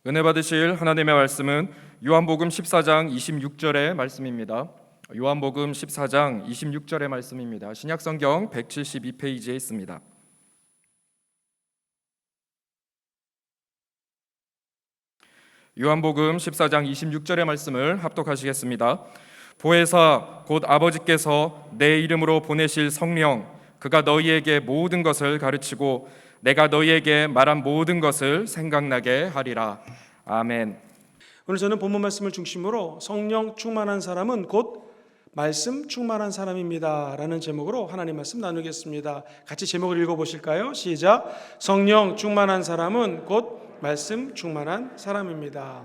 은혜 받으실 하나님의 말씀은 요한복음 14장 26절의 말씀입니다. 요한복음 14장 26절의 말씀입니다. 신약성경 172페이지에 있습니다. 요한복음 14장 26절의 말씀을 합독하시겠습니다. 보혜사 곧 아버지께서 내 이름으로 보내실 성령 그가 너희에게 모든 것을 가르치고 내가 너희에게 말한 모든 것을 생각나게 하리라. 아멘. 오늘 저는 본문 말씀을 중심으로 성령 충만한 사람은 곧 말씀 충만한 사람입니다 라는 제목으로 하나님 말씀 나누겠습니다. 같이 제목을 읽어보실까요? 시작. 성령 충만한 사람은 곧 말씀 충만한 사람입니다.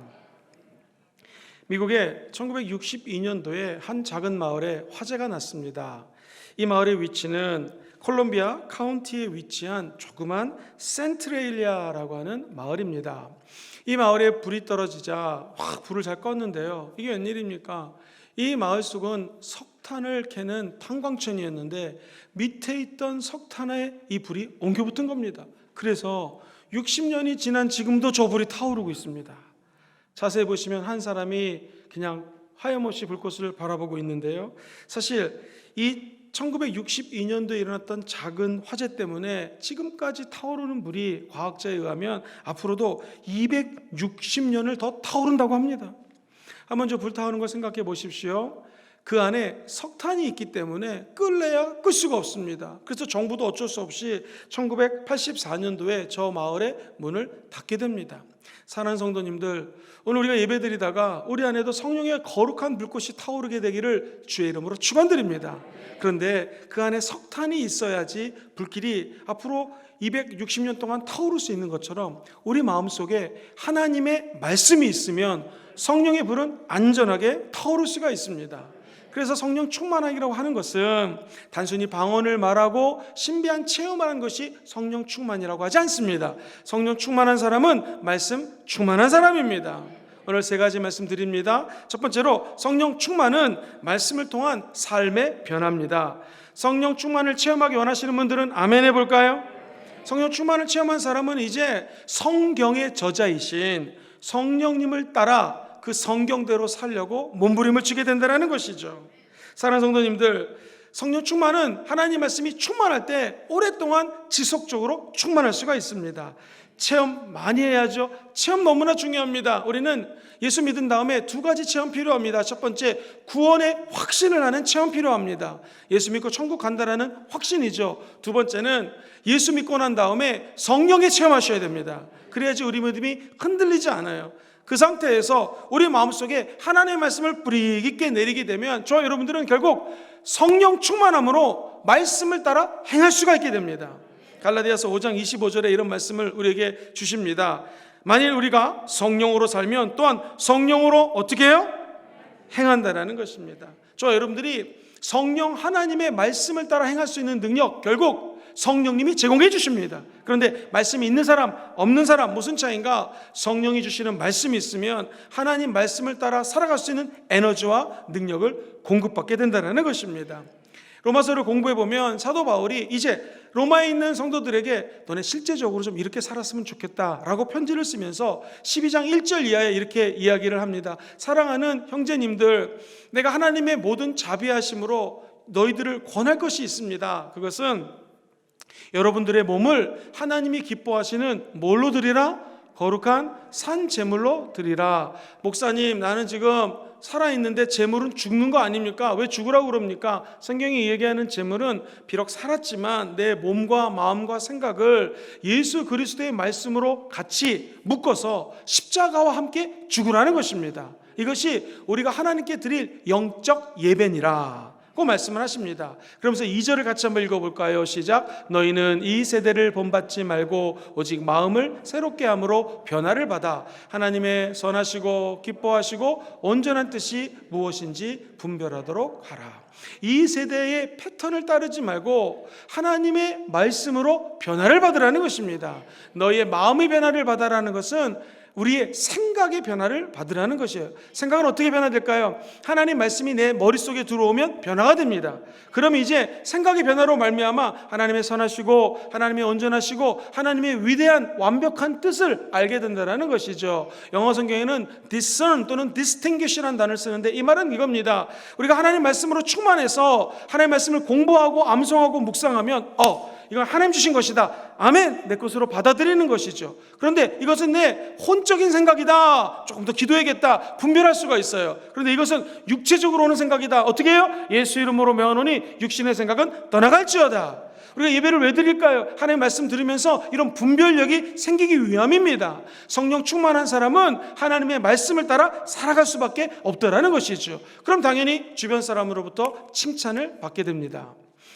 미국의 1962년도에 한 작은 마을에 화재가 났습니다. 이 마을의 위치는 콜롬비아 카운티에 위치한 조그만 센트레일리아라고 하는 마을입니다. 이 마을에 불이 떨어지자 확 불을 잘 껐는데요. 이게 웬일입니까? 이 마을 속은 석탄을 캐는 탄광촌이었는데 밑에 있던 석탄에 이 불이 옮겨 붙은 겁니다. 그래서 60년이 지난 지금도 저 불이 타오르고 있습니다. 자세히 보시면 한 사람이 그냥 하염없이 불꽃을 바라보고 있는데요. 사실 이 1962년도에 일어났던 작은 화재 때문에 지금까지 타오르는 불이 과학자에 의하면 앞으로도 260년을 더 타오른다고 합니다. 한번 저 불타오르는 걸 생각해 보십시오. 그 안에 석탄이 있기 때문에 끌래야 끌 수가 없습니다. 그래서 정부도 어쩔 수 없이 1984년도에 저 마을의 문을 닫게 됩니다. 사랑하는 성도님들, 오늘 우리가 예배드리다가 우리 안에도 성령의 거룩한 불꽃이 타오르게 되기를 주의 이름으로 축원드립니다. 그런데 그 안에 석탄이 있어야지 불길이 앞으로 260년 동안 타오를 수 있는 것처럼 우리 마음속에 하나님의 말씀이 있으면 성령의 불은 안전하게 타오를 수가 있습니다. 그래서 성령 충만하기라고 하는 것은 단순히 방언을 말하고 신비한 체험하는 것이 성령 충만이라고 하지 않습니다. 성령 충만한 사람은 말씀 충만한 사람입니다. 오늘 세 가지 말씀 드립니다. 첫 번째로 성령 충만은 말씀을 통한 삶의 변화입니다. 성령 충만을 체험하기 원하시는 분들은 아멘 해볼까요? 성령 충만을 체험한 사람은 이제 성경의 저자이신 성령님을 따라 그 성경대로 살려고 몸부림을 치게 된다는 것이죠. 사랑하는 성도님들, 성령 충만은 하나님 말씀이 충만할 때 오랫동안 지속적으로 충만할 수가 있습니다. 체험 많이 해야죠. 체험 너무나 중요합니다. 우리는 예수 믿은 다음에 두 가지 체험 필요합니다. 첫 번째, 구원의 확신을 하는 체험 필요합니다. 예수 믿고 천국 간다라는 확신이죠. 두 번째는 예수 믿고 난 다음에 성령의 체험하셔야 됩니다. 그래야지 우리 믿음이 흔들리지 않아요. 그 상태에서 우리 마음속에 하나님의 말씀을 뿌리 깊게 내리게 되면 저와 여러분들은 결국 성령 충만함으로 말씀을 따라 행할 수가 있게 됩니다. 갈라디아서 5장 25절에 이런 말씀을 우리에게 주십니다. 만일 우리가 성령으로 살면 또한 성령으로 어떻게 해요? 행한다라는 것입니다. 저와 여러분들이 성령 하나님의 말씀을 따라 행할 수 있는 능력 결국 성령님이 제공해 주십니다. 그런데 말씀이 있는 사람 없는 사람 무슨 차이인가? 성령이 주시는 말씀이 있으면 하나님 말씀을 따라 살아갈 수 있는 에너지와 능력을 공급받게 된다는 것입니다. 로마서를 공부해 보면 사도 바울이 이제 로마에 있는 성도들에게 너네 실제적으로 좀 이렇게 살았으면 좋겠다라고 편지를 쓰면서 12장 1절 이하에 이렇게 이야기를 합니다. 사랑하는 형제님들, 내가 하나님의 모든 자비하심으로 너희들을 권할 것이 있습니다. 그것은 여러분들의 몸을 하나님이 기뻐하시는 뭘로 드리라? 거룩한 산 제물로 드리라. 목사님, 나는 지금 살아있는데 제물은 죽는 거 아닙니까? 왜 죽으라고 그럽니까? 성경이 얘기하는 제물은 비록 살았지만 내 몸과 마음과 생각을 예수 그리스도의 말씀으로 같이 묶어서 십자가와 함께 죽으라는 것입니다. 이것이 우리가 하나님께 드릴 영적 예배니라 고 말씀을 하십니다. 그러면서 2절을 같이 한번 읽어볼까요? 시작. 너희는 이 세대를 본받지 말고 오직 마음을 새롭게 함으로 변화를 받아 하나님의 선하시고 기뻐하시고 온전한 뜻이 무엇인지 분별하도록 하라. 이 세대의 패턴을 따르지 말고 하나님의 말씀으로 변화를 받으라는 것입니다. 너희의 마음의 변화를 받아라는 것은 우리의 생각의 변화를 받으라는 것이에요. 생각은 어떻게 변화될까요? 하나님 말씀이 내 머릿속에 들어오면 변화가 됩니다. 그러면 이제 생각의 변화로 말미암아 하나님의 선하시고 하나님의 온전하시고 하나님의 위대한 완벽한 뜻을 알게 된다는 것이죠. 영어 성경에는 discern 또는 distinguish라는 단어를 쓰는데 이 말은 이겁니다. 우리가 하나님 말씀으로 충만해서 하나님 말씀을 공부하고 암송하고 묵상하면 이건 하나님 주신 것이다. 아멘. 내 것으로 받아들이는 것이죠. 그런데 이것은 내 혼적인 생각이다. 조금 더 기도해야겠다. 분별할 수가 있어요. 그런데 이것은 육체적으로 오는 생각이다. 어떻게 해요? 예수 이름으로 명하노니 육신의 생각은 떠나갈지어다. 우리가 예배를 왜 드릴까요? 하나님 말씀 들으면서 이런 분별력이 생기기 위함입니다. 성령 충만한 사람은 하나님의 말씀을 따라 살아갈 수밖에 없다라는 것이죠. 그럼 당연히 주변 사람으로부터 칭찬을 받게 됩니다.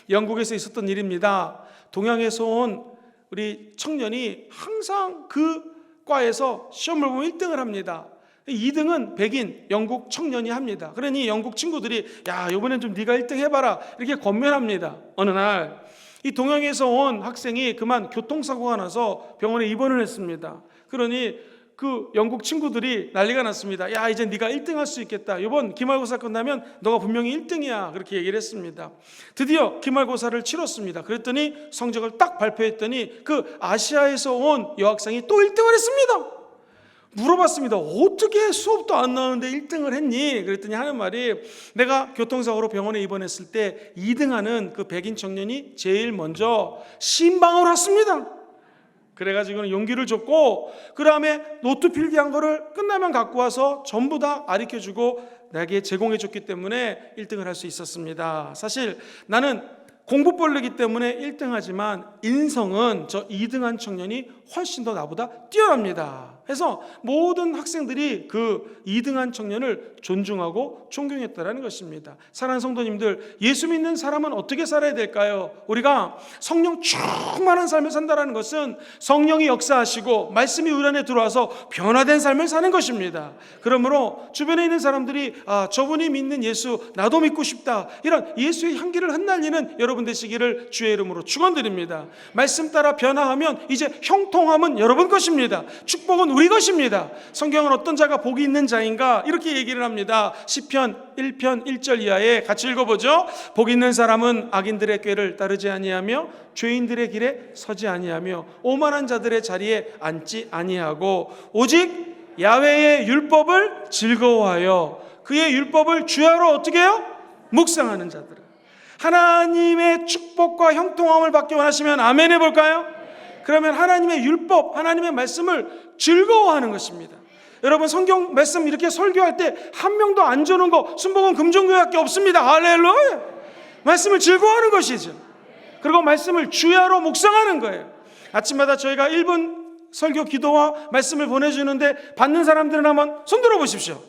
영국에서 있었던 일입니다. 동양에서 온 우리 청년이 항상 그 과에서 시험을 보면 1등을 합니다. 2등은 백인 영국 청년이 합니다. 그러니 영국 친구들이 야 이번엔 좀 네가 1등 해봐라 이렇게 권면합니다. 어느 날 이 동양에서 온 학생이 그만 교통사고가 나서 병원에 입원을 했습니다. 그러니 그 영국 친구들이 난리가 났습니다. 야 이제 네가 1등 할 수 있겠다. 이번 기말고사 끝나면 너가 분명히 1등이야. 그렇게 얘기를 했습니다. 드디어 기말고사를 치렀습니다. 그랬더니 성적을 딱 발표했더니 그 아시아에서 온 여학생이 또 1등을 했습니다. 물어봤습니다. 어떻게 수업도 안 나오는데 1등을 했니? 그랬더니 하는 말이 내가 교통사고로 병원에 입원했을 때 2등하는 그 백인 청년이 제일 먼저 신방을 왔습니다. 그래가지고는 용기를 줬고 그 다음에 노트 필기한 거를 끝나면 갖고 와서 전부 다 가르쳐주고 내게 제공해줬기 때문에 1등을 할 수 있었습니다. 사실 나는 공부벌레기 때문에 1등하지만 인성은 저 2등한 청년이 훨씬 더 나보다 뛰어납니다. 그래서 모든 학생들이 그 2등한 청년을 존중하고 존경했다라는 것입니다. 사랑하는 성도님들, 예수 믿는 사람은 어떻게 살아야 될까요? 우리가 성령 충만한 삶을 산다는 것은 성령이 역사하시고 말씀이 우리 안에 들어와서 변화된 삶을 사는 것입니다. 그러므로 주변에 있는 사람들이 저분이 믿는 예수 나도 믿고 싶다, 이런 예수의 향기를 흩날리는 여러분 되시기를 주의 이름으로 축원드립니다. 말씀 따라 변화하면 이제 형통함은 여러분 것입니다. 축복은 우리 것입니다. 성경은 어떤 자가 복이 있는 자인가 이렇게 얘기를 합니다. 시편 1편 1절 이하에 같이 읽어보죠. 복 있는 사람은 악인들의 꾀를 따르지 아니하며 죄인들의 길에 서지 아니하며 오만한 자들의 자리에 앉지 아니하고 오직 야훼의 율법을 즐거워하여 그의 율법을 주야로 어떻게 해요? 묵상하는 자들. 하나님의 축복과 형통함을 받기 원하시면 아멘 해볼까요? 그러면 하나님의 율법, 하나님의 말씀을 즐거워하는 것입니다. 여러분 성경 말씀 이렇게 설교할 때 한 명도 안 주는 거 순복음 금종교회밖에 없습니다. 할렐루야. 말씀을 즐거워하는 것이죠. 그리고 말씀을 주야로 묵상하는 거예요. 아침마다 저희가 1분 설교 기도와 말씀을 보내주는데 받는 사람들은 한번 손 들어보십시오.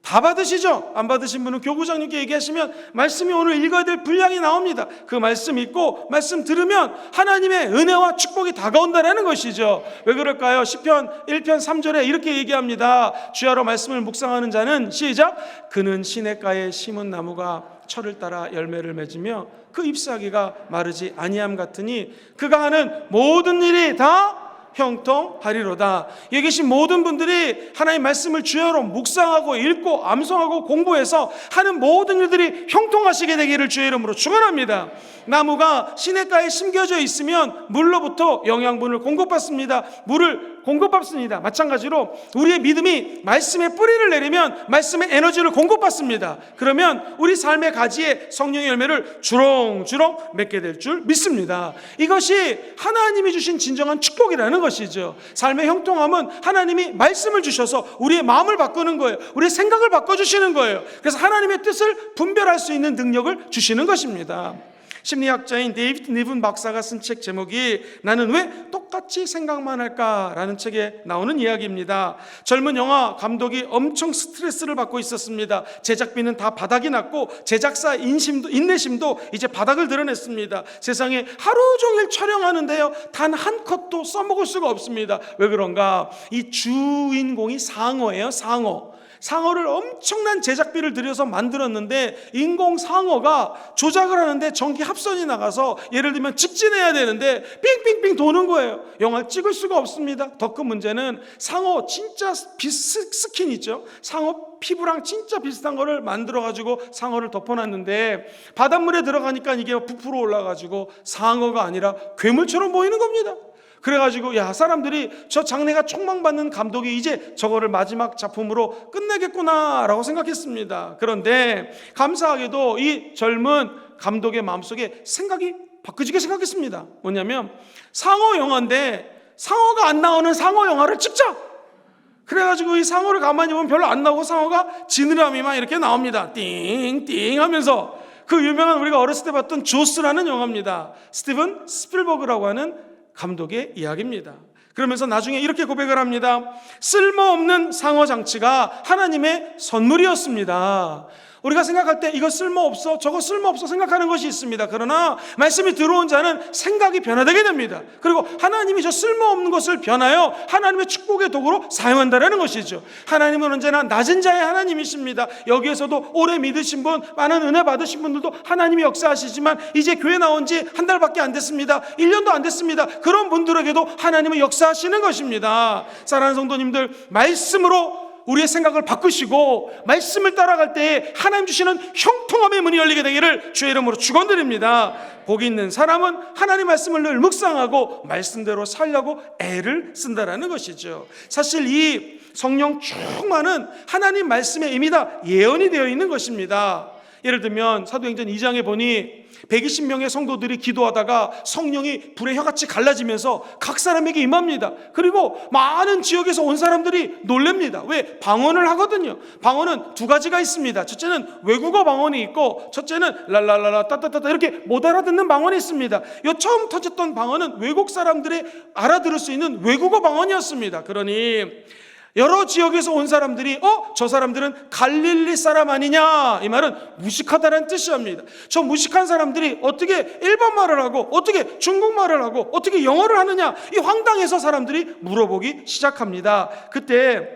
다 받으시죠? 안 받으신 분은 교구장님께 얘기하시면 말씀이 오늘 읽어야 될 분량이 나옵니다. 그 말씀 읽고 말씀 들으면 하나님의 은혜와 축복이 다가온다는 것이죠. 왜 그럴까요? 시편 1편 3절에 이렇게 얘기합니다. 주야로 말씀을 묵상하는 자는 시작, 그는 시냇가에 심은 나무가 철을 따라 열매를 맺으며 그 잎사귀가 마르지 아니함 같으니 그가 하는 모든 일이 다 형통하리로다. 여기 계신 모든 분들이 하나님 말씀을 주야로 묵상하고 읽고 암송하고 공부해서 하는 모든 일들이 형통하시게 되기를 주의 이름으로 축원합니다. 나무가 시냇가에 심겨져 있으면 물로부터 영양분을 공급받습니다. 물을 공급받습니다. 마찬가지로 우리의 믿음이 말씀의 뿌리를 내리면 말씀의 에너지를 공급받습니다. 그러면 우리 삶의 가지에 성령의 열매를 주렁주렁 맺게 될 줄 믿습니다. 이것이 하나님이 주신 진정한 축복이라는 것이죠. 삶의 형통함은 하나님이 말씀을 주셔서 우리의 마음을 바꾸는 거예요. 우리의 생각을 바꿔주시는 거예요. 그래서 하나님의 뜻을 분별할 수 있는 능력을 주시는 것입니다. 심리학자인 데이비드 니븐 박사가 쓴 책 제목이 나는 왜 똑같이 생각만 할까라는 책에 나오는 이야기입니다. 젊은 영화 감독이 엄청 스트레스를 받고 있었습니다. 제작비는 다 바닥이 났고 제작사 인내심도 이제 바닥을 드러냈습니다. 세상에 하루 종일 촬영하는데요 단 한 컷도 써먹을 수가 없습니다. 왜 그런가? 이 주인공이 상어예요. 상어. 상어를 엄청난 제작비를 들여서 만들었는데 인공 상어가 조작을 하는데 전기 합선이 나가서 예를 들면 직진해야 되는데 빙빙빙 도는 거예요. 영화를 찍을 수가 없습니다. 더 큰 문제는 상어 진짜 스킨 있죠. 상어 피부랑 진짜 비슷한 거를 만들어가지고 상어를 덮어놨는데 바닷물에 들어가니까 이게 부풀어 올라가지고 상어가 아니라 괴물처럼 보이는 겁니다. 그래가지고 야, 사람들이 저 장래가 촉망받는 감독이 이제 저거를 마지막 작품으로 끝내겠구나 라고 생각했습니다. 그런데 감사하게도 이 젊은 감독의 마음속에 생각이 바뀌게 생각했습니다. 뭐냐면 상어 영화인데 상어가 안 나오는 상어 영화를 찍자. 그래가지고 이 상어를 가만히 보면 별로 안 나오고 상어가 지느러미만 이렇게 나옵니다. 띵띵 하면서 그 유명한 우리가 어렸을 때 봤던 조스라는 영화입니다. 스티븐 스필버그라고 하는 감독의 이야기입니다. 그러면서 나중에 이렇게 고백을 합니다. 쓸모없는 상어 장치가 하나님의 선물이었습니다. 우리가 생각할 때 이거 쓸모없어 저거 쓸모없어 생각하는 것이 있습니다. 그러나 말씀이 들어온 자는 생각이 변화되게 됩니다. 그리고 하나님이 저 쓸모없는 것을 변하여 하나님의 축복의 도구로 사용한다는 것이죠. 하나님은 언제나 낮은 자의 하나님이십니다. 여기에서도 오래 믿으신 분, 많은 은혜 받으신 분들도 하나님이 역사하시지만 이제 교회 나온 지 한 달밖에 안 됐습니다. 1년도 안 됐습니다. 그런 분들에게도 하나님은 역사하시는 것입니다. 사랑하는 성도님들, 말씀으로 우리의 생각을 바꾸시고 말씀을 따라갈 때에 하나님 주시는 형통함의 문이 열리게 되기를 주의 이름으로 축원드립니다. 복 있는 사람은 하나님 말씀을 늘 묵상하고 말씀대로 살려고 애를 쓴다라는 것이죠. 사실 이 성령 충만은 하나님 말씀의 이미 다 예언이 되어 있는 것입니다. 예를 들면 사도행전 2장에 보니 120명의 성도들이 기도하다가 성령이 불의 혀같이 갈라지면서 각 사람에게 임합니다. 그리고 많은 지역에서 온 사람들이 놀랍니다. 왜? 방언을 하거든요. 방언은 두 가지가 있습니다. 첫째는 외국어 방언이 있고 첫째는 랄랄랄라 따따따따 이렇게 못 알아듣는 방언이 있습니다. 요 처음 터졌던 방언은 외국 사람들이 알아들을 수 있는 외국어 방언이었습니다. 그러니 여러 지역에서 온 사람들이 저 사람들은 갈릴리 사람 아니냐, 이 말은 무식하다는 뜻이옵니다. 저 무식한 사람들이 어떻게 일본 말을 하고 어떻게 중국말을 하고 어떻게 영어를 하느냐, 이 황당해서 사람들이 물어보기 시작합니다. 그때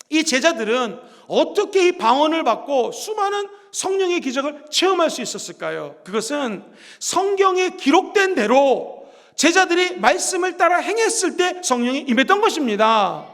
이 제자들은 어떻게 이 방언을 받고 수많은 성령의 기적을 체험할 수 있었을까요? 그것은 성경에 기록된 대로 제자들이 말씀을 따라 행했을 때 성령이 임했던 것입니다.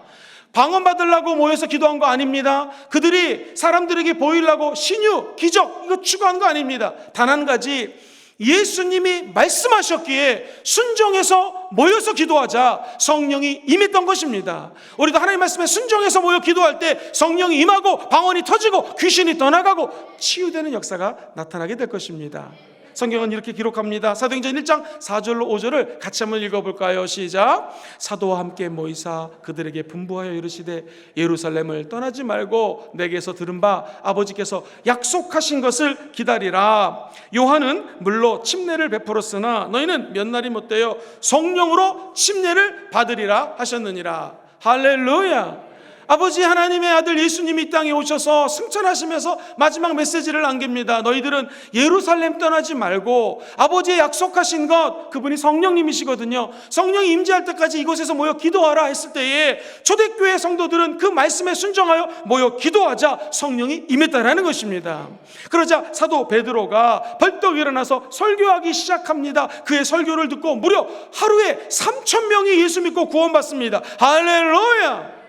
방언 받으려고 모여서 기도한 거 아닙니다. 그들이 사람들에게 보이려고 신유, 기적 이거 추구한 거 아닙니다. 단 한 가지, 예수님이 말씀하셨기에 순종해서 모여서 기도하자 성령이 임했던 것입니다. 우리도 하나님 말씀에 순종해서 모여 기도할 때 성령이 임하고 방언이 터지고 귀신이 떠나가고 치유되는 역사가 나타나게 될 것입니다. 성경은 이렇게 기록합니다. 사도행전 1장 4절로 5절을 같이 한번 읽어볼까요? 시작. 사도와 함께 모이사 그들에게 분부하여 이르시되 예루살렘을 떠나지 말고 내게서 들은 바 아버지께서 약속하신 것을 기다리라. 요한은 물로 침례를 베풀었으나 너희는 몇 날이 못되어 성령으로 침례를 받으리라 하셨느니라. 할렐루야. 아버지 하나님의 아들 예수님이 이 땅에 오셔서 승천하시면서 마지막 메시지를 남깁니다. 너희들은 예루살렘 떠나지 말고 아버지의 약속하신 것, 그분이 성령님이시거든요. 성령이 임재할 때까지 이곳에서 모여 기도하라 했을 때에 초대교회 성도들은 그 말씀에 순종하여 모여 기도하자 성령이 임했다라는 것입니다. 그러자 사도 베드로가 벌떡 일어나서 설교하기 시작합니다. 그의 설교를 듣고 무려 하루에 3,000명이 예수 믿고 구원받습니다. 할렐루야.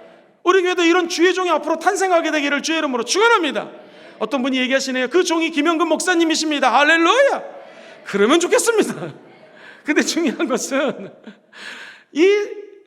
우리 교회도 이런 주의 종이 앞으로 탄생하게 되기를 주의 이름으로 축원합니다. 어떤 분이 얘기하시네요. 그 종이 김영근 목사님이십니다. 할렐루야. 그러면 좋겠습니다. 근데 중요한 것은 이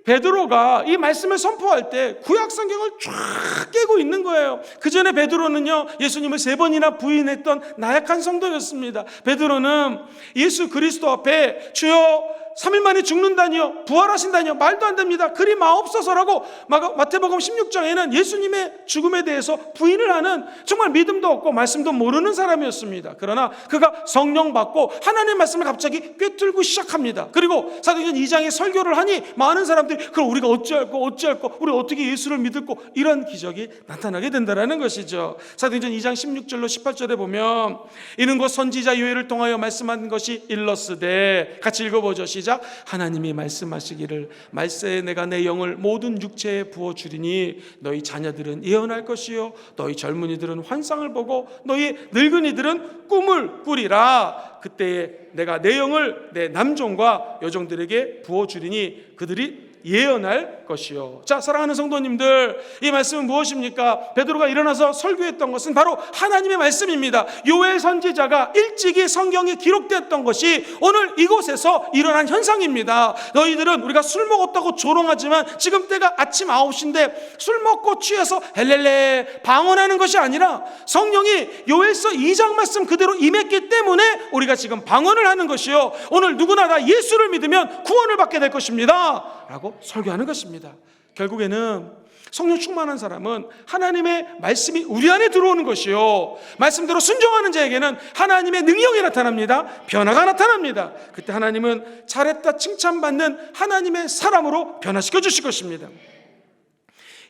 베드로가 이 말씀을 선포할 때 구약 성경을 쫙 깨고 있는 거예요. 그 전에 베드로는요, 예수님을 3번이나 부인했던 나약한 성도였습니다. 베드로는 예수 그리스도 앞에 주여 3일 만에 죽는다니요, 부활하신다니요, 말도 안 됩니다. 그리 마옵소서라고 마태복음 16장에는 예수님의 죽음에 대해서 부인을 하는 정말 믿음도 없고 말씀도 모르는 사람이었습니다. 그러나 그가 성령 받고 하나님의 말씀을 갑자기 꿰뚫고 시작합니다. 그리고 사도행전 2장에 설교를 하니 많은 사람들이 그럼 우리가 어찌할 거 우리 어떻게 예수를 믿을고, 이런 기적이 나타나게 된다는 것이죠. 사도행전 2장 16절로 18절에 보면 이는 곧 선지자 요엘을 통하여 말씀한 것이 일렀으되, 같이 읽어보죠. 시작. 시작. 하나님이 말씀하시기를 말세에 내가 내 영을 모든 육체에 부어주리니 너희 자녀들은 예언할 것이요 너희 젊은이들은 환상을 보고 너희 늙은이들은 꿈을 꾸리라. 그때에 내가 내 영을 내 남종과 여종들에게 부어주리니 그들이 예언할 것이요. 자, 사랑하는 성도님들, 이 말씀은 무엇입니까? 베드로가 일어나서 설교했던 것은 바로 하나님의 말씀입니다. 요엘 선지자가 일찍이 성경에 기록되었던 것이 오늘 이곳에서 일어난 현상입니다. 너희들은 우리가 술 먹었다고 조롱하지만 지금 때가 아침 9시인데 술 먹고 취해서 헬렐레 방언하는 것이 아니라 성령이 요엘서 2장 말씀 그대로 임했기 때문에 우리가 지금 방언을 하는 것이요, 오늘 누구나 다 예수를 믿으면 구원을 받게 될 것입니다 라고 설교하는 것입니다. 결국에는 성령 충만한 사람은 하나님의 말씀이 우리 안에 들어오는 것이요, 말씀대로 순종하는 자에게는 하나님의 능력이 나타납니다. 변화가 나타납니다. 그때 하나님은 잘했다 칭찬받는 하나님의 사람으로 변화시켜 주실 것입니다.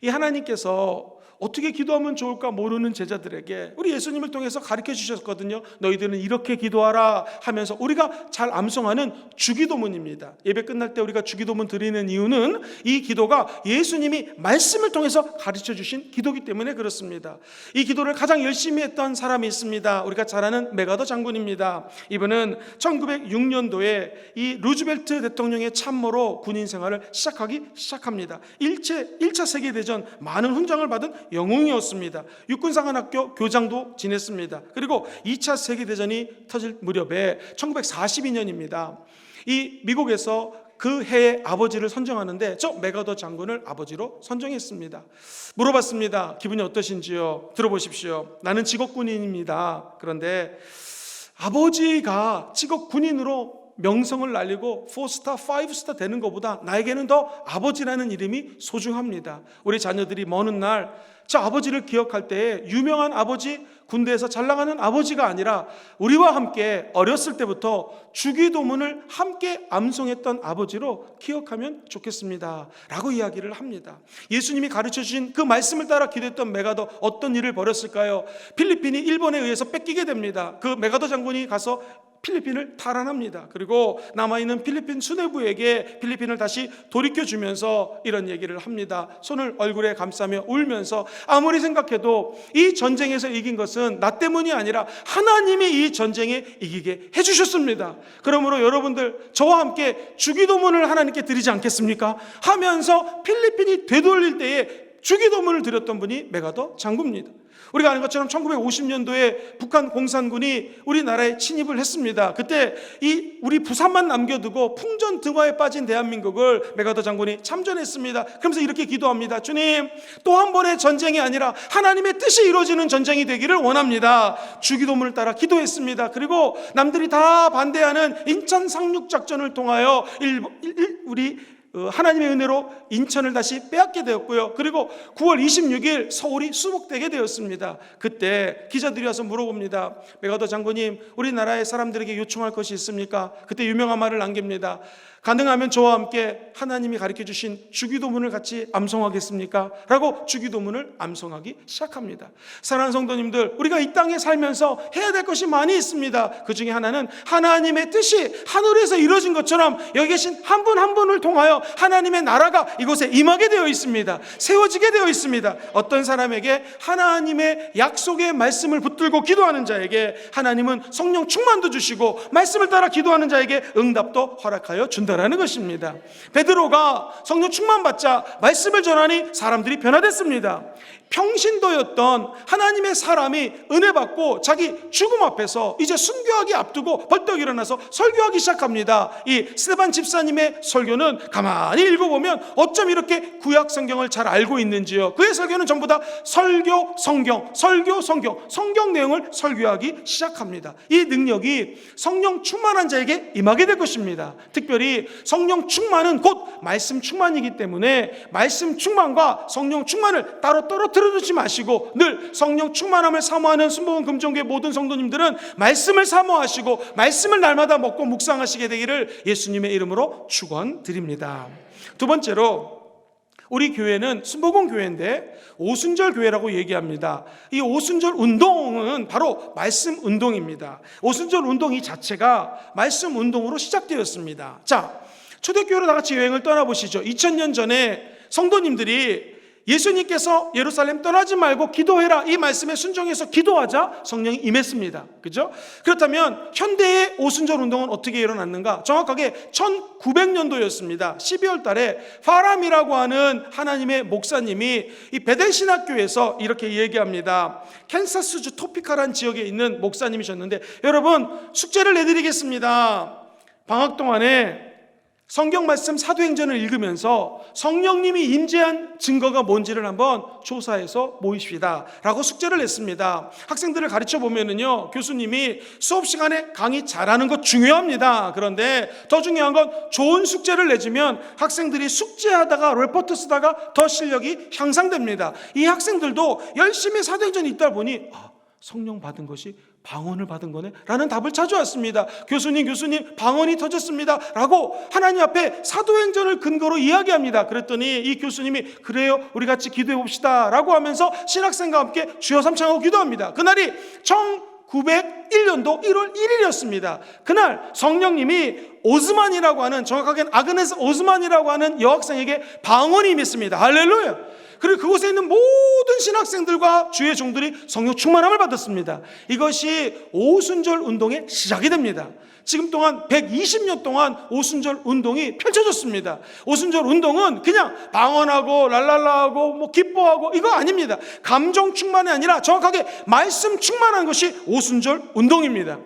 이 하나님께서 어떻게 기도하면 좋을까 모르는 제자들에게 우리 예수님을 통해서 가르쳐 주셨거든요. 너희들은 이렇게 기도하라 하면서 우리가 잘 암송하는 주기도문입니다. 예배 끝날 때 우리가 주기도문 드리는 이유는 이 기도가 예수님이 말씀을 통해서 가르쳐 주신 기도이기 때문에 그렇습니다. 이 기도를 가장 열심히 했던 사람이 있습니다. 우리가 잘 아는 메가더 장군입니다. 이분은 1906년도에 이 루즈벨트 대통령의 참모로 군인 생활을 시작합니다. 1차 세계대전 많은 훈장을 받은 영웅이었습니다. 육군사관학교 교장도 지냈습니다. 그리고 2차 세계대전이 터질 무렵에 1942년입니다. 이 미국에서 그 해의 아버지를 선정하는데 저 메가더 장군을 아버지로 선정했습니다. 물어봤습니다. 기분이 어떠신지요? 들어보십시오. 나는 직업군인입니다. 그런데 아버지가 직업군인으로 명성을 날리고 4스타, 5스타 되는 것보다 나에게는 더 아버지라는 이름이 소중합니다. 우리 자녀들이 먼 날 저 아버지를 기억할 때에 유명한 아버지, 군대에서 잘 나가는 아버지가 아니라 우리와 함께 어렸을 때부터 주기도문을 함께 암송했던 아버지로 기억하면 좋겠습니다 라고 이야기를 합니다. 예수님이 가르쳐 주신 그 말씀을 따라 기도했던 메가더 어떤 일을 벌였을까요? 필리핀이 일본에 의해서 뺏기게 됩니다. 그 메가더 장군이 가서 필리핀을 탈환합니다. 그리고 남아있는 필리핀 수뇌부에게 필리핀을 다시 돌이켜주면서 이런 얘기를 합니다. 손을 얼굴에 감싸며 울면서 아무리 생각해도 이 전쟁에서 이긴 것은 나 때문이 아니라 하나님이 이 전쟁에 이기게 해주셨습니다. 그러므로 여러분들 저와 함께 주기도문을 하나님께 드리지 않겠습니까? 하면서 필리핀이 되돌릴 때에 주기도문을 드렸던 분이 메가더 장군입니다. 우리가 아는 것처럼 1950년도에 북한 공산군이 우리나라에 침입을 했습니다. 그때 우리 부산만 남겨두고 풍전등화에 빠진 대한민국을 메가더 장군이 참전했습니다. 그러면서 이렇게 기도합니다. 주님, 또 한 번의 전쟁이 아니라 하나님의 뜻이 이루어지는 전쟁이 되기를 원합니다. 주기도문을 따라 기도했습니다. 그리고 남들이 다 반대하는 인천 상륙작전을 통하여 우리 하나님의 은혜로 인천을 다시 빼앗게 되었고요. 그리고 9월 26일 서울이 수복되게 되었습니다. 그때 기자들이 와서 물어봅니다. 메가더 장군님, 우리나라의 사람들에게 요청할 것이 있습니까? 그때 유명한 말을 남깁니다. 가능하면 저와 함께 하나님이 가르쳐 주신 주기도문을 같이 암송하겠습니까? 라고 주기도문을 암송하기 시작합니다. 사랑하는 성도님들, 우리가 이 땅에 살면서 해야 될 것이 많이 있습니다. 그 중에 하나는 하나님의 뜻이 하늘에서 이루어진 것처럼 여기 계신 한 분 한 분을 통하여 하나님의 나라가 이곳에 임하게 되어 있습니다. 세워지게 되어 있습니다. 어떤 사람에게 하나님의 약속의 말씀을 붙들고 기도하는 자에게 하나님은 성령 충만도 주시고 말씀을 따라 기도하는 자에게 응답도 허락하여 준다라는 것입니다. 베드로가 성령 충만 받자 말씀을 전하니 사람들이 변화됐습니다. 평신도였던 하나님의 사람이 은혜 받고 자기 죽음 앞에서 이제 순교하기 앞두고 벌떡 일어나서 설교하기 시작합니다. 이 스데반 집사님의 설교는 가만히 읽어보면 어쩜 이렇게 구약 성경을 잘 알고 있는지요. 그의 설교는 전부 다 설교 성경, 설교 성경, 성경 내용을 설교하기 시작합니다. 이 능력이 성령 충만한 자에게 임하게 될 것입니다. 특별히 성령 충만은 곧 말씀 충만이기 때문에 말씀 충만과 성령 충만을 따로 떨어뜨리지 마시고 늘 성령 충만함을 사모하는 순복음 금종교의 모든 성도님들은 말씀을 사모하시고 말씀을 날마다 먹고 묵상하시게 되기를 예수님의 이름으로 축원드립니다. 두 번째로, 우리 교회는 순복음 교회인데 오순절 교회라고 얘기합니다. 이 오순절 운동은 바로 말씀 운동입니다. 오순절 운동 이 자체가 말씀 운동으로 시작되었습니다. 자, 초대교회로 다 같이 여행을 떠나보시죠. 2000년 전에 성도님들이 예수님께서 예루살렘 떠나지 말고 기도해라, 이 말씀에 순종해서 기도하자 성령이 임했습니다. 그죠? 그렇다면 현대의 오순절 운동은 어떻게 일어났는가? 정확하게 1900년도였습니다. 12월 달에 파람이라고 하는 하나님의 목사님이 이 베델 신학교에서 이렇게 얘기합니다. 캔사스주 토피카라는 지역에 있는 목사님이셨는데, 여러분 숙제를 내드리겠습니다. 방학 동안에 성경 말씀 사도행전을 읽으면서 성령님이 임재한 증거가 뭔지를 한번 조사해서 모이십시다 라고 숙제를 냈습니다. 학생들을 가르쳐 보면은요, 교수님이 수업 시간에 강의 잘하는 것 중요합니다. 그런데 더 중요한 건 좋은 숙제를 내주면 학생들이 숙제하다가 레포트 쓰다가 더 실력이 향상됩니다. 이 학생들도 열심히 사도행전 읽다 보니 성령 받은 것이 방언을 받은 거네 라는 답을 찾아왔습니다. 교수님 방언이 터졌습니다 라고 하나님 앞에 사도행전을 근거로 이야기합니다. 그랬더니 이 교수님이 그래요, 우리 같이 기도해 봅시다 라고 하면서 신학생과 함께 주여 삼창하고 기도합니다. 그날이 1901년도 1월 1일이었습니다. 그날 성령님이 오스만이라고 하는, 정확하게는 아그네스 오스만이라고 하는 여학생에게 방언이 임했습니다. 할렐루야. 그리고 그곳에 있는 모든 신학생들과 주의 종들이 성령 충만함을 받았습니다. 이것이 오순절 운동의 시작이 됩니다. 지금 동안 120년 동안 오순절 운동이 펼쳐졌습니다. 오순절 운동은 그냥 방언하고 랄랄라하고 뭐 기뻐하고 이거 아닙니다. 감정 충만이 아니라 정확하게 말씀 충만한 것이 오순절 운동입니다.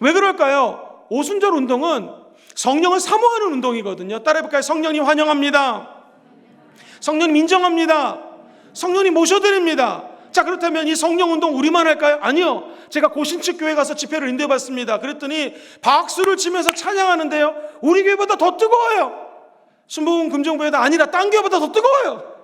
왜 그럴까요? 오순절 운동은 성령을 사모하는 운동이거든요. 따라해볼까요? 성령님 환영합니다. 성령님 인정합니다. 성령님 모셔드립니다. 자, 그렇다면 이 성령운동 우리만 할까요? 아니요. 제가 고신측 교회 가서 집회를 인도해봤습니다. 그랬더니 박수를 치면서 찬양하는데요, 우리 교회보다 더 뜨거워요. 순복음 금정교회가 아니라 딴 교회보다 더 뜨거워요.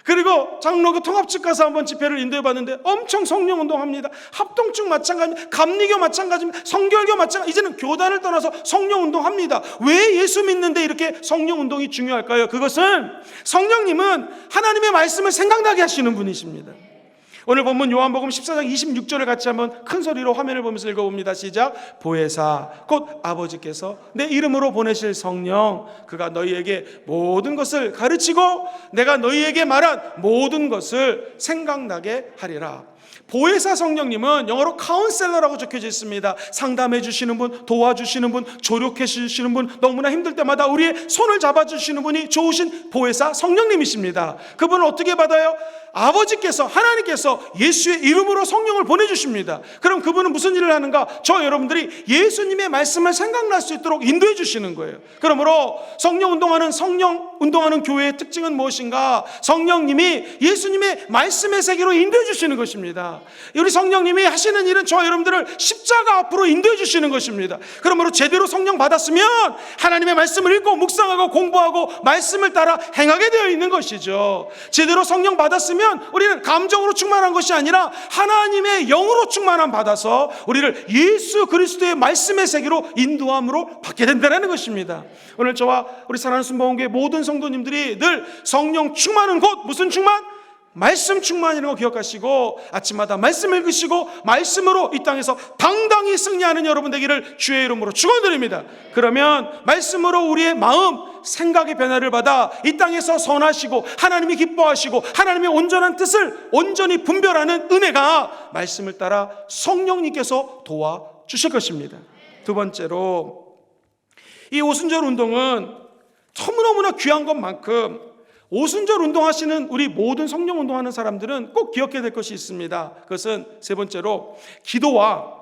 그리고 장로교 통합측 가서 한번 집회를 인도해봤는데 엄청 성령운동합니다. 합동측 마찬가지입니다. 감리교 마찬가지입니다. 성결교 마찬가지. 이제는 교단을 떠나서 성령운동합니다. 왜 예수 믿는데 이렇게 성령운동이 중요할까요? 그것은 성령님은 하나님의 말씀을 생각나게 하시는 분이십니다. 오늘 본문 요한복음 14장 26절을 같이 한번 큰 소리로 화면을 보면서 읽어봅니다. 시작. 보혜사 곧 아버지께서 내 이름으로 보내실 성령, 그가 너희에게 모든 것을 가르치고 내가 너희에게 말한 모든 것을 생각나게 하리라. 보혜사 성령님은 영어로 카운셀러라고 적혀져 있습니다. 상담해 주시는 분, 도와주시는 분, 조력해 주시는 분, 너무나 힘들 때마다 우리의 손을 잡아주시는 분이 좋으신 보혜사 성령님이십니다. 그분은 어떻게 받아요? 아버지께서, 하나님께서 예수의 이름으로 성령을 보내주십니다. 그럼 그분은 무슨 일을 하는가? 저 여러분들이 예수님의 말씀을 생각날 수 있도록 인도해 주시는 거예요. 그러므로 성령 운동하는 교회의 특징은 무엇인가? 성령님이 예수님의 말씀의 세계로 인도해 주시는 것입니다. 우리 성령님이 하시는 일은 저 여러분들을 십자가 앞으로 인도해 주시는 것입니다. 그러므로 제대로 성령 받았으면 하나님의 말씀을 읽고 묵상하고 공부하고 말씀을 따라 행하게 되어 있는 것이죠. 제대로 성령 받았으면 우리는 감정으로 충만한 것이 아니라 하나님의 영으로 충만함 받아서 우리를 예수 그리스도의 말씀의 세계로 인도함으로 받게 된다는 것입니다. 오늘 저와 우리 사랑하는 순복음교회 모든 성도님들이 늘 성령 충만은 곧 무슨 충만? 말씀 충만이라는 거 기억하시고 아침마다 말씀 읽으시고 말씀으로 이 땅에서 당당히 승리하는 여러분 되기를 주의 이름으로 축원드립니다. 그러면 말씀으로 우리의 마음, 생각의 변화를 받아 이 땅에서 선하시고 하나님이 기뻐하시고 하나님의 온전한 뜻을 온전히 분별하는 은혜가 말씀을 따라 성령님께서 도와주실 것입니다. 두 번째로, 이 오순절 운동은 너무너무나 귀한 것만큼 오순절 운동하시는 우리 모든 성령 운동하는 사람들은 꼭 기억해야 될 것이 있습니다. 그것은 세 번째로 기도와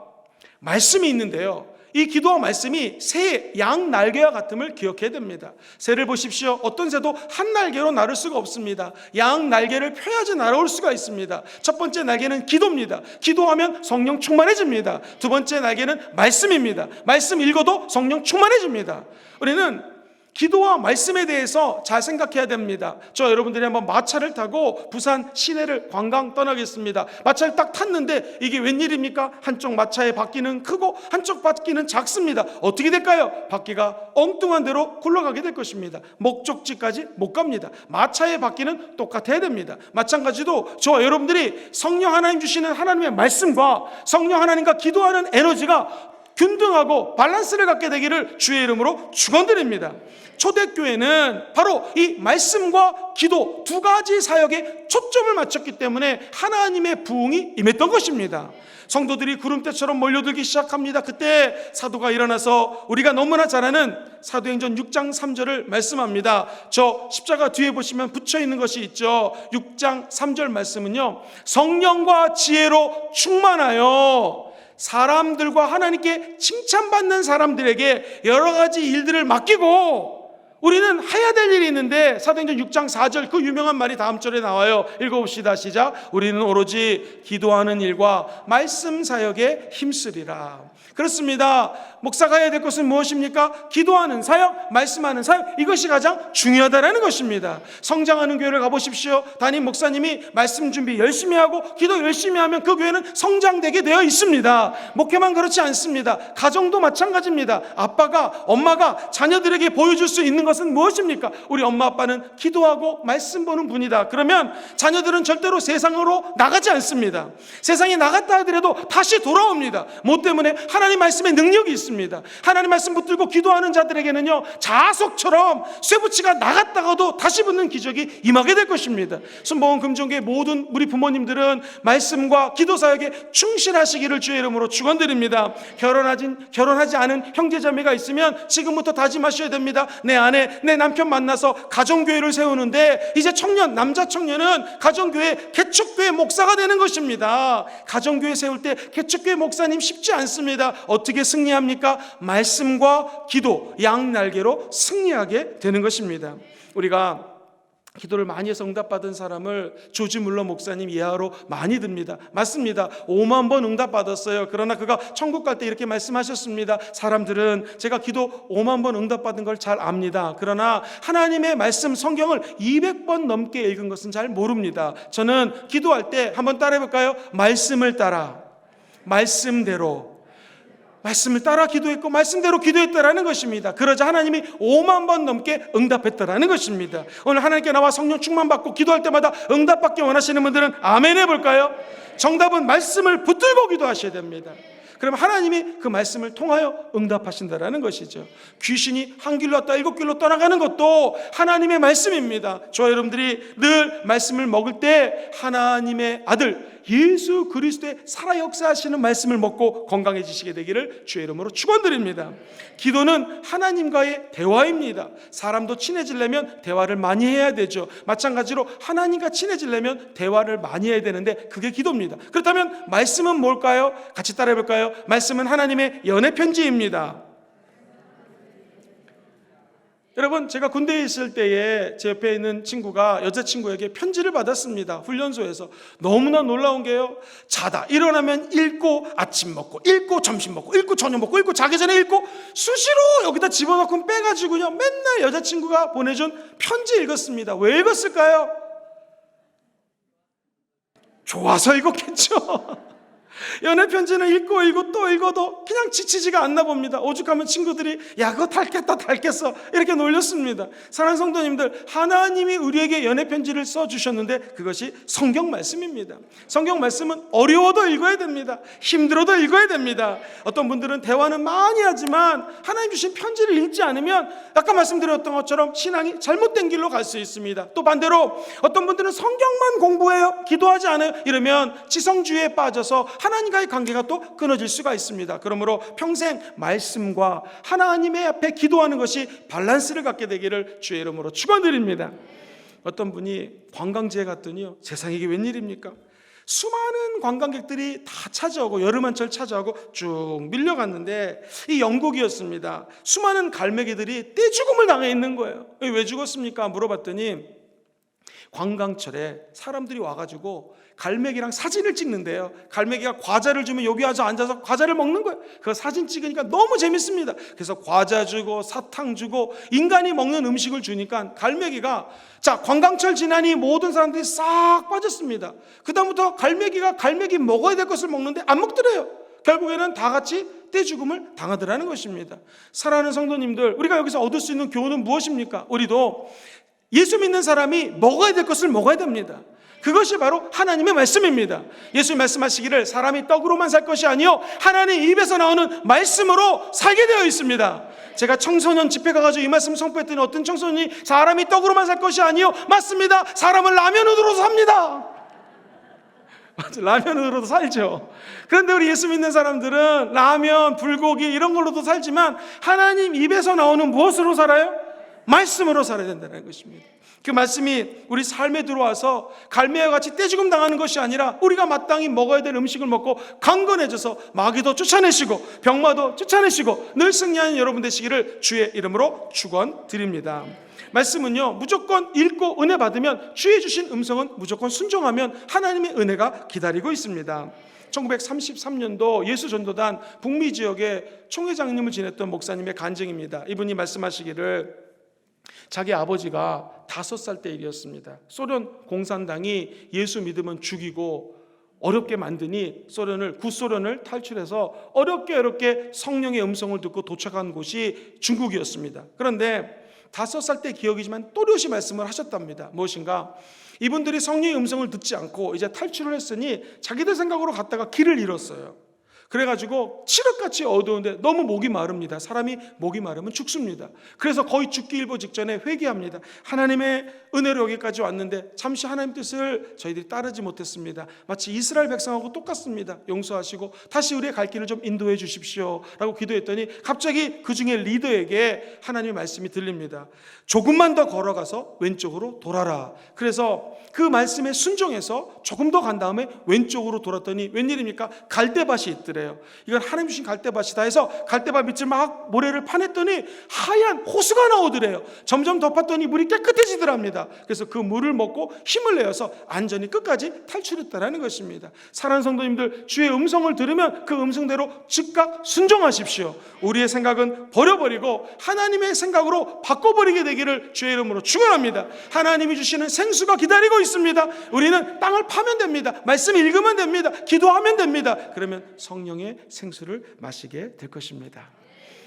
말씀이 있는데요, 이 기도와 말씀이 새의 양 날개와 같음을 기억해야 됩니다. 새를 보십시오. 어떤 새도 한 날개로 나를 수가 없습니다. 양 날개를 펴야지 날아올 수가 있습니다. 첫 번째 날개는 기도입니다. 기도하면 성령 충만해집니다. 두 번째 날개는 말씀입니다. 말씀 읽어도 성령 충만해집니다. 우리는 기도와 말씀에 대해서 잘 생각해야 됩니다. 저 여러분들이 한번 마차를 타고 부산 시내를 관광 떠나겠습니다. 마차를 딱 탔는데 이게 웬일입니까? 한쪽 마차의 바퀴는 크고 한쪽 바퀴는 작습니다. 어떻게 될까요? 바퀴가 엉뚱한 대로 굴러가게 될 것입니다. 목적지까지 못 갑니다. 마차의 바퀴는 똑같아야 됩니다. 마찬가지로 저와 여러분들이 성령 하나님 주시는 하나님의 말씀과 성령 하나님과 기도하는 에너지가 균등하고 밸런스를 갖게 되기를 주의 이름으로 축원드립니다. 초대교회는 바로 이 말씀과 기도 두 가지 사역에 초점을 맞췄기 때문에 하나님의 부흥이 임했던 것입니다. 성도들이 구름대처럼 몰려들기 시작합니다. 그때 사도가 일어나서 우리가 너무나 잘 아는 사도행전 6장 3절을 말씀합니다. 저 십자가 뒤에 보시면 붙여있는 것이 있죠. 6장 3절 말씀은요, 성령과 지혜로 충만하여 사람들과 하나님께 칭찬받는 사람들에게 여러 가지 일들을 맡기고, 우리는 해야 될 일이 있는데 사도행전 6장 4절 그 유명한 말이 다음 절에 나와요. 읽어봅시다. 시작. 우리는 오로지 기도하는 일과 말씀 사역에 힘쓰리라. 그렇습니다. 목사가 해야 될 것은 무엇입니까? 기도하는 사역, 말씀하는 사역, 이것이 가장 중요하다는 것입니다. 성장하는 교회를 가보십시오. 담임 목사님이 말씀 준비 열심히 하고 기도 열심히 하면 그 교회는 성장되게 되어 있습니다. 목회만 그렇지 않습니다. 가정도 마찬가지입니다. 아빠가, 엄마가 자녀들에게 보여줄 수 있는 것은 무엇입니까? 우리 엄마 아빠는 기도하고 말씀 보는 분이다. 그러면 자녀들은 절대로 세상으로 나가지 않습니다. 세상에 나갔다 하더라도 다시 돌아옵니다. 뭐 때문에? 하나님 말씀의 능력이 있습니다. 하나님 말씀 붙들고 기도하는 자들에게는요, 자석처럼 쇠붙이가 나갔다가도 다시 붙는 기적이 임하게 될 것입니다. 순복음 금종교의 모든 우리 부모님들은 말씀과 기도 사역에 충실하시기를 주의 이름으로 축원드립니다. 결혼하지 않은 형제자매가 있으면 지금부터 다짐하셔야 됩니다. 내 아내, 내 남편 만나서 가정교회를 세우는데, 이제 남자 청년은 가정교회, 개척교회 목사가 되는 것입니다. 가정교회 세울 때 개척교회 목사님 쉽지 않습니다. 어떻게 승리합니까? 말씀과 기도, 양날개로 승리하게 되는 것입니다. 우리가 기도를 많이 해서 응답받은 사람을 조지 물러 목사님 예하로 많이 듭니다. 맞습니다. 5만 번 응답받았어요. 그러나 그가 천국 갈 때 이렇게 말씀하셨습니다. 사람들은 제가 기도 5만 번 응답받은 걸 잘 압니다. 그러나 하나님의 말씀 성경을 200번 넘게 읽은 것은 잘 모릅니다. 저는 기도할 때 한번 따라해 볼까요? 말씀을 따라, 말씀을 따라 기도했고 말씀대로 기도했다라는 것입니다. 그러자 하나님이 5만 번 넘게 응답했다라는 것입니다. 오늘 하나님께 나와 성령 충만받고 기도할 때마다 응답받기 원하시는 분들은 아멘 해볼까요? 정답은 말씀을 붙들고 기도하셔야 됩니다. 그럼 하나님이 그 말씀을 통하여 응답하신다라는 것이죠. 귀신이 한 길로 왔다 7길로 떠나가는 것도 하나님의 말씀입니다. 저와 여러분들이 늘 말씀을 먹을 때 하나님의 아들 예수 그리스도의 살아 역사하시는 말씀을 먹고 건강해지시게 되기를 주의 이름으로 축원드립니다. 기도는 하나님과의 대화입니다. 사람도 친해지려면 대화를 많이 해야 되죠. 마찬가지로 하나님과 친해지려면 대화를 많이 해야 되는데 그게 기도입니다. 그렇다면 말씀은 뭘까요? 같이 따라해 볼까요? 말씀은 하나님의 연애 편지입니다. 여러분, 제가 군대에 있을 때에 제 옆에 있는 친구가 여자친구에게 편지를 받았습니다. 훈련소에서. 너무나 놀라운 게요, 자다 일어나면 읽고, 아침 먹고 읽고, 점심 먹고 읽고, 저녁 먹고 읽고, 자기 전에 읽고, 수시로 여기다 집어넣고 빼가지고요 맨날 여자친구가 보내준 편지 읽었습니다. 왜 읽었을까요? 좋아서 읽었겠죠. 연애 편지는 읽고 또 읽어도 그냥 지치지가 않나 봅니다. 오죽하면 친구들이 야 그거 닳겠어 이렇게 놀렸습니다. 사랑하는 성도님들, 하나님이 우리에게 연애 편지를 써주셨는데 그것이 성경 말씀입니다. 성경 말씀은 어려워도 읽어야 됩니다. 힘들어도 읽어야 됩니다. 어떤 분들은 대화는 많이 하지만 하나님 주신 편지를 읽지 않으면 아까 말씀드렸던 것처럼 신앙이 잘못된 길로 갈 수 있습니다. 또 반대로 어떤 분들은 성경만 공부해요, 기도하지 않아요. 이러면 지성주의에 빠져서 하나님과의 관계가 또 끊어질 수가 있습니다. 그러므로 평생 말씀과 하나님의 앞에 기도하는 것이 밸런스를 갖게 되기를 주의 이름으로 축원드립니다. 어떤 분이 관광지에 갔더니요, 세상에 이게 웬일입니까? 수많은 관광객들이 다 찾아오고 여름한철 찾아오고 쭉 밀려갔는데 이 영국이었습니다. 수많은 갈매기들이 떼죽음을 당해 있는 거예요. 왜 죽었습니까? 물어봤더니 관광철에 사람들이 와가지고 갈매기랑 사진을 찍는데요, 갈매기가 과자를 주면 여기 와서 앉아서 과자를 먹는 거예요. 그 사진 찍으니까 너무 재밌습니다. 그래서 과자 주고 사탕 주고 인간이 먹는 음식을 주니까 갈매기가, 자, 관광철 지나니 모든 사람들이 싹 빠졌습니다. 그 다음부터 갈매기가 갈매기 먹어야 될 것을 먹는데 안 먹더래요. 결국에는 다 같이 떼죽음을 당하더라는 것입니다. 사랑하는 성도님들, 우리가 여기서 얻을 수 있는 교훈은 무엇입니까? 우리도 예수 믿는 사람이 먹어야 될 것을 먹어야 됩니다. 그것이 바로 하나님의 말씀입니다. 예수님 말씀하시기를 사람이 떡으로만 살 것이 아니요 하나님 입에서 나오는 말씀으로 살게 되어 있습니다. 제가 청소년 집회 가가지고 이 말씀 선포했더니 어떤 청소년이 사람이 떡으로만 살 것이 아니요, 맞습니다, 사람은 라면으로도 삽니다. 맞아, 라면으로도 살죠. 그런데 우리 예수 믿는 사람들은 라면, 불고기 이런 걸로도 살지만 하나님 입에서 나오는 무엇으로 살아요? 말씀으로 살아야 된다는 것입니다. 그 말씀이 우리 삶에 들어와서 갈매와 같이 떼죽음 당하는 것이 아니라 우리가 마땅히 먹어야 될 음식을 먹고 강건해져서 마귀도 쫓아내시고 병마도 쫓아내시고 늘 승리하는 여러분 되시기를 주의 이름으로 축원드립니다. 말씀은요, 무조건 읽고 은혜 받으면, 주의 주신 음성은 무조건 순종하면 하나님의 은혜가 기다리고 있습니다. 1933년도 예수전도단 북미 지역의 총회장님을 지냈던 목사님의 간증입니다. 이분이 말씀하시기를 자기 아버지가 5살 때 일이었습니다. 소련 공산당이 예수 믿으면 죽이고 어렵게 만드니 구소련을 탈출해서 어렵게 성령의 음성을 듣고 도착한 곳이 중국이었습니다. 그런데 5살 때 기억이지만 또렷이 말씀을 하셨답니다. 무엇인가? 이분들이 성령의 음성을 듣지 않고 이제 탈출을 했으니 자기들 생각으로 갔다가 길을 잃었어요. 그래가지고 칠흑같이 어두운데 너무 목이 마릅니다. 사람이 목이 마르면 죽습니다. 그래서 거의 죽기 일보 직전에 회개합니다. 하나님의 은혜로 여기까지 왔는데 잠시 하나님 뜻을 저희들이 따르지 못했습니다. 마치 이스라엘 백성하고 똑같습니다. 용서하시고 다시 우리의 갈 길을 좀 인도해 주십시오 라고 기도했더니 갑자기 그 중에 리더에게 하나님의 말씀이 들립니다. 조금만 더 걸어가서 왼쪽으로 돌아라. 그래서 그 말씀에 순종해서 조금 더 간 다음에 왼쪽으로 돌았더니 웬일입니까? 갈대밭이 있더래요. 이건 하나님 주신 갈대밭이다 해서 갈대밭 밑을 막 모래를 파냈더니 하얀 호수가 나오더래요. 점점 더 팠더니 물이 깨끗해지더랍니다. 그래서 그 물을 먹고 힘을 내어서 안전히 끝까지 탈출했다라는 것입니다. 사랑하는 성도님들, 주의 음성을 들으면 그 음성대로 즉각 순종하십시오. 우리의 생각은 버려버리고 하나님의 생각으로 바꿔버리게 되기를 주의 이름으로 축원합니다. 하나님이 주시는 생수가 기다리고 있습니다. 우리는 땅을 파면 됩니다. 말씀 읽으면 됩니다. 기도하면 됩니다. 그러면 성령의 생수를 마시게 될 것입니다.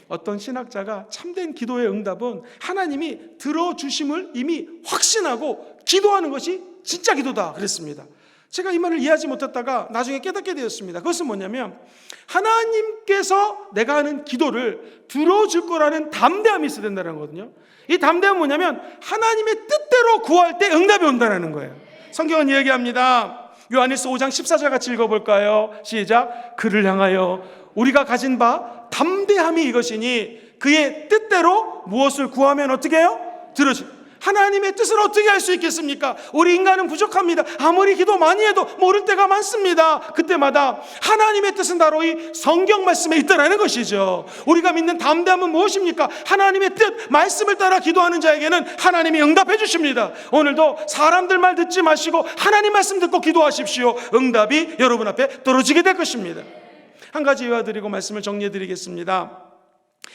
어떤 신학자가 참된 기도의 응답은 하나님이 들어주심을 이미 확신하고 기도하는 것이 진짜 기도다 그랬습니다. 제가 이 말을 이해하지 못했다가 나중에 깨닫게 되었습니다. 그것은 뭐냐면 하나님께서 내가 하는 기도를 들어줄 거라는 담대함이 있어야 된다는 거거든요. 이 담대함은 뭐냐면 하나님의 뜻대로 구할 때 응답이 온다는 거예요. 성경은 이야기합니다. 요한일서 5장 14절 같이 읽어볼까요? 시작. 그를 향하여 우리가 가진 바 담대함이 이것이니 그의 뜻대로 무엇을 구하면 어떻게 해요? 들어줍니다. 하나님의 뜻을 어떻게 할 수 있겠습니까? 우리 인간은 부족합니다. 아무리 기도 많이 해도 모를 때가 많습니다. 그때마다 하나님의 뜻은 바로 이 성경 말씀에 있다는 것이죠. 우리가 믿는 담대함은 무엇입니까? 하나님의 뜻, 말씀을 따라 기도하는 자에게는 하나님이 응답해 주십니다. 오늘도 사람들 말 듣지 마시고 하나님 말씀 듣고 기도하십시오. 응답이 여러분 앞에 떨어지게 될 것입니다. 한 가지 이와드리고 말씀을 정리해 드리겠습니다.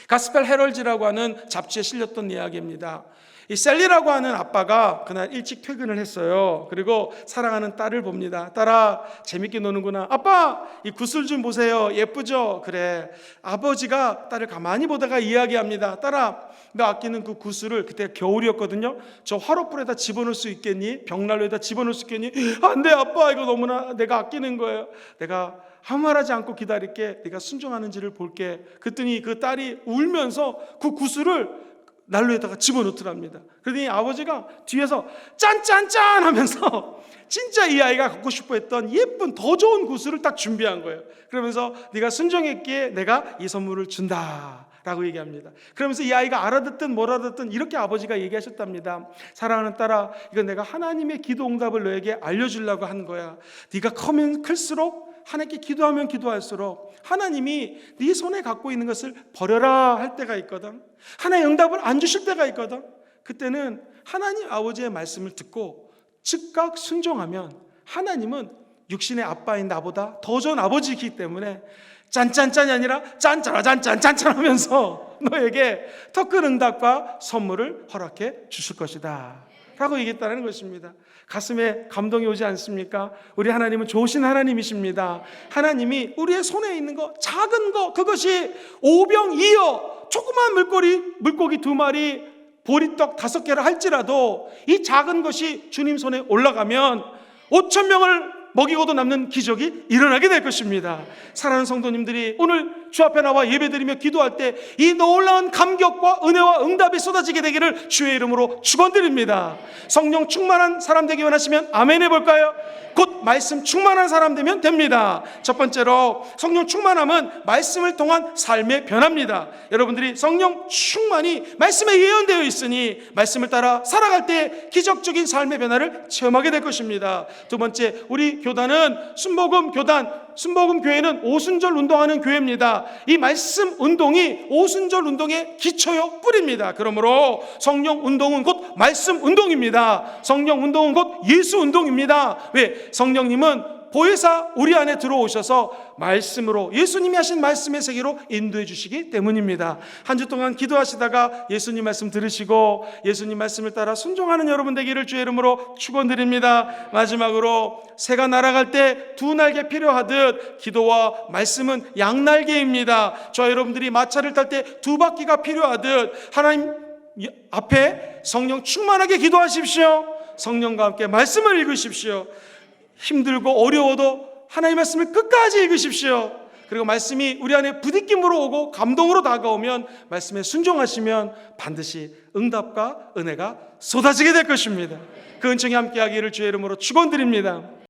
가스펠 헤럴즈라고 하는 잡지에 실렸던 이야기입니다. 이 셀리라고 하는 아빠가 그날 일찍 퇴근을 했어요. 그리고 사랑하는 딸을 봅니다. 딸아, 재밌게 노는구나. 아빠, 이 구슬 좀 보세요. 예쁘죠? 그래. 아버지가 딸을 가만히 보다가 이야기합니다. 딸아, 너 아끼는 그 구슬을, 그때 겨울이었거든요, 저 화롯불에다 집어넣을 수 있겠니? 벽난로에다 집어넣을 수 있겠니? 안 돼 아빠, 이거 너무나 내가 아끼는 거예요. 내가 아무 말하지 않고 기다릴게. 네가 순종하는지를 볼게. 그랬더니 그 딸이 울면서 그 구슬을 난로에다가 집어넣더랍니다. 그러더니 아버지가 뒤에서 짠짠짠 하면서 진짜 이 아이가 갖고 싶어 했던 예쁜 더 좋은 구슬을 딱 준비한 거예요. 그러면서 네가 순종했기에 내가 이 선물을 준다 라고 얘기합니다. 그러면서 이 아이가 알아듣든 뭘 알아듣든 이렇게 아버지가 얘기하셨답니다. 사랑하는 딸아, 이건 내가 하나님의 기도 응답을 너에게 알려주려고 한 거야. 네가 크면 클수록, 하나님께 기도하면 기도할수록 하나님이 네 손에 갖고 있는 것을 버려라 할 때가 있거든. 하나님의 응답을 안 주실 때가 있거든. 그때는 하나님 아버지의 말씀을 듣고 즉각 순종하면 하나님은 육신의 아빠인 나보다 더 좋은 아버지이기 때문에 짠짠짠이 아니라 짠짜라짠짠짠짠 하면서 너에게 더 큰 응답과 선물을 허락해 주실 것이다 라고 얘기했다는 것입니다. 가슴에 감동이 오지 않습니까? 우리 하나님은 좋으신 하나님이십니다. 하나님이 우리의 손에 있는 거, 작은 거, 그것이 오병이어 조그만 물고기 2마리, 보리떡 5개를 할지라도 이 작은 것이 주님 손에 올라가면 5천 명을 먹이고도 남는 기적이 일어나게 될 것입니다. 사랑하는 성도님들이 오늘 주 앞에 나와 예배드리며 기도할 때 이 놀라운 감격과 은혜와 응답이 쏟아지게 되기를 주의 이름으로 축원드립니다. 성령 충만한 사람 되기 원하시면 아멘 해볼까요? 곧 말씀 충만한 사람 되면 됩니다. 첫 번째로 성령 충만함은 말씀을 통한 삶의 변화입니다. 여러분들이 성령 충만이 말씀에 예언되어 있으니 말씀을 따라 살아갈 때 기적적인 삶의 변화를 체험하게 될 것입니다. 두 번째, 우리 교단은 순복음 교회는 오순절 운동하는 교회입니다. 이 말씀 운동이 오순절 운동의 기초요 뿌리입니다. 그러므로 성령 운동은 곧 말씀 운동입니다. 성령 운동은 곧 예수 운동입니다. 왜? 성령님은 보혜사 우리 안에 들어오셔서 말씀으로 예수님이 하신 말씀의 세계로 인도해 주시기 때문입니다. 한 주 동안 기도하시다가 예수님 말씀 들으시고 예수님 말씀을 따라 순종하는 여러분 되기를 주의 이름으로 축원드립니다. 마지막으로 새가 날아갈 때 두 날개 필요하듯 기도와 말씀은 양날개입니다. 저 여러분들이 마차를 탈 때 두 바퀴가 필요하듯 하나님 앞에 성령 충만하게 기도하십시오. 성령과 함께 말씀을 읽으십시오. 힘들고 어려워도 하나님의 말씀을 끝까지 읽으십시오. 그리고 말씀이 우리 안에 부딪힘으로 오고 감동으로 다가오면 말씀에 순종하시면 반드시 응답과 은혜가 쏟아지게 될 것입니다. 그 은총이 함께하기를 주의 이름으로 축원드립니다.